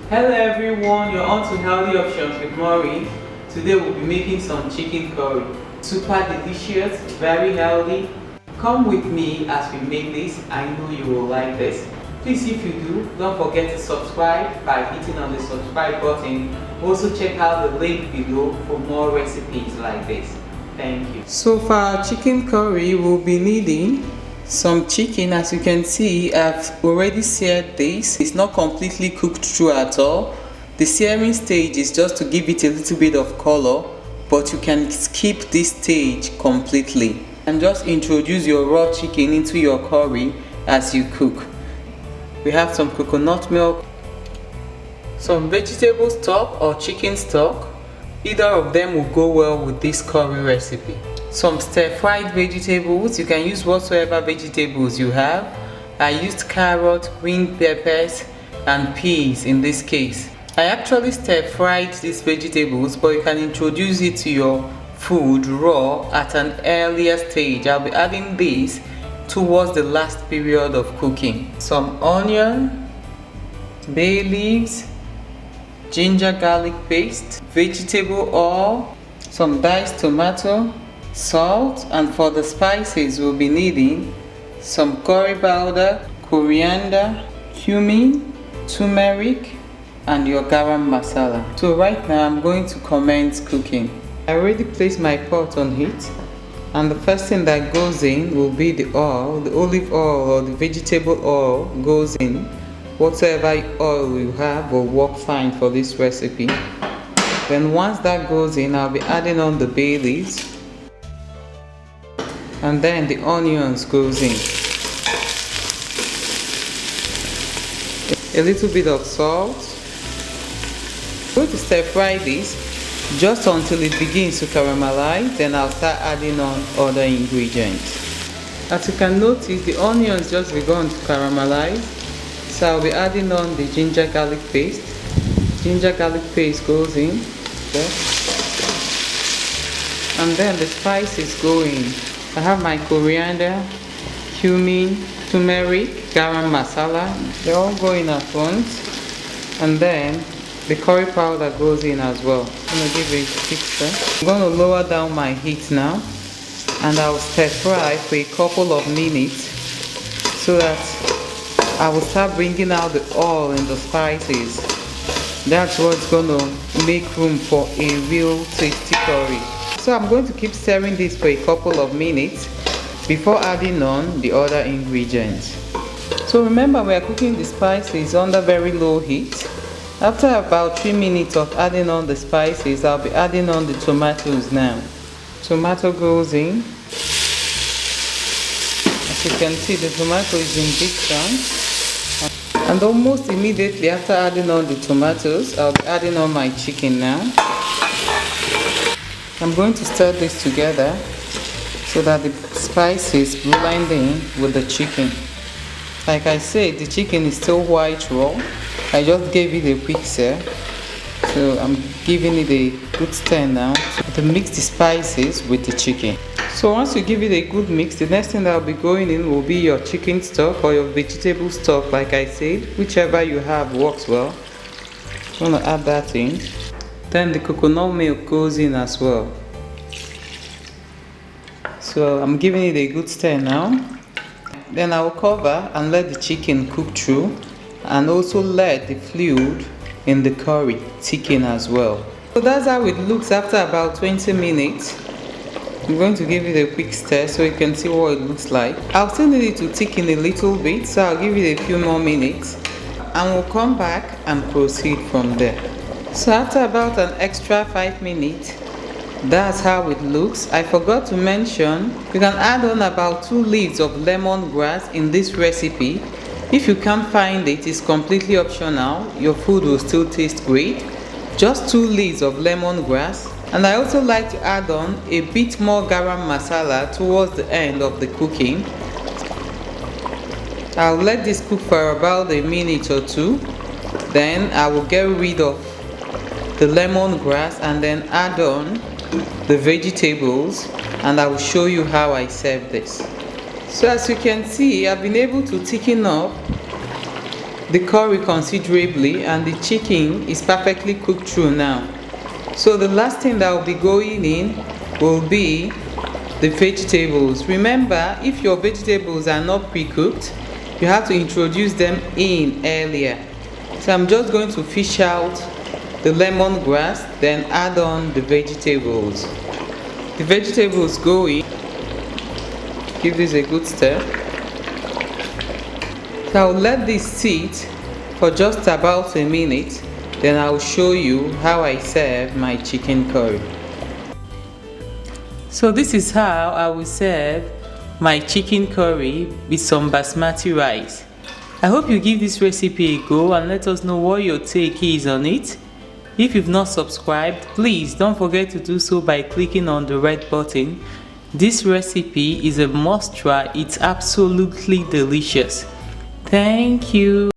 Hello everyone, you're on to Healthy Options with Maureen. Today we'll be making some chicken curry. Super delicious, very healthy. Come with me as we make this. I know you will like this. Please, if you do, don't forget to subscribe by hitting on the subscribe button. Also check out the link below for more recipes like this. Thank you. So for our chicken curry, we'll be needing some chicken. As you can see, I've already seared this. It's not completely cooked through at all. The searing stage is just to give it a little bit of color, but you can skip this stage completely and just introduce your raw chicken into your curry as you cook. We have some coconut milk, some vegetable stock or chicken stock. Either of them will go well with this curry recipe. Some stir-fried vegetables. You can use whatsoever vegetables you have. I used carrot, green peppers and peas in this case. I actually stir-fried these vegetables, but you can introduce it to your food raw at an earlier stage. I'll be adding this towards the last period of cooking. Some onion, bay leaves, ginger garlic paste, vegetable oil, some diced tomato, salt, and for the spices we'll be needing some curry powder, coriander, cumin, turmeric, and your garam masala. So right now I'm going to commence cooking. I already placed my pot on heat, and the first thing that goes in will be the oil. The olive oil or the vegetable oil goes in. Whatever oil you have will work fine for this recipe. Then once that goes in, I'll be adding on the bay leaves, and then the onions goes in. A little bit of salt. I'm going to stir fry this just until it begins to caramelize. Then I'll start adding on other ingredients. As you can notice, the onions just begun to caramelize. So I'll be adding on the ginger garlic paste. Ginger garlic paste goes in. Okay. And then the spices go in. I have my coriander, cumin, turmeric, garam masala. They all go in at once. And then the curry powder goes in as well. I'm going to give it a quick stir. I'm going to lower down my heat now, and I'll stir fry for a couple of minutes so that I will start bringing out the oil and the spices. That's what's going to make room for a real tasty curry. So I'm going to keep stirring this for a couple of minutes before adding on the other ingredients. So remember, we are cooking the spices under very low heat. After about 3 minutes of adding on the spices, I'll be adding on the tomatoes now. Tomato goes in. As you can see, the tomato is in big chunks. And almost immediately after adding on the tomatoes, I'll be adding on my chicken now. I'm going to stir this together so that the spices blend in with the chicken. Like I said, the chicken is still white raw. I just gave it a quick stir, so I'm giving it a good stir now to mix the spices with the chicken. So once you give it a good mix, the next thing that will be going in will be your chicken stock or your vegetable stock. Like I said, whichever you have works well. I'm going to add that in. Then the coconut milk goes in as well. So I'm giving it a good stir now. Then I will cover and let the chicken cook through, and also let the fluid in the curry thicken as well. So that's how it looks after about 20 minutes. I'm going to give it a quick stir so you can see what it looks like. I'll still need it to thicken a little bit, so I'll give it a few more minutes and we'll come back and proceed from there. So after about an extra 5 minutes, that's how it looks. I forgot to mention, you can add on about 2 leaves of lemongrass in this recipe. If you can't find it, it's completely optional. Your food will still taste great. Just 2 leaves of lemongrass. And I also like to add on a bit more garam masala towards the end of the cooking. I'll let this cook for about a minute or 2. Then I will get rid of the lemongrass and then add on the vegetables, and I will show you how I serve this. So as you can see, I've been able to thicken up the curry considerably and the chicken is perfectly cooked through now. So the last thing that will be going in will be the vegetables. Remember, if your vegetables are not pre-cooked, you have to introduce them in earlier. So I'm just going to fish out the lemongrass, then add on the vegetables. The vegetables go in. Give this a good stir. So I'll let this sit for just about a minute, then I'll show you how I serve my chicken curry. So this is how I will serve my chicken curry with some basmati rice. I hope you give this recipe a go and let us know what your take is on it. If you've not subscribed, please don't forget to do so by clicking on the red button. This recipe is a must try. It's absolutely delicious. Thank you.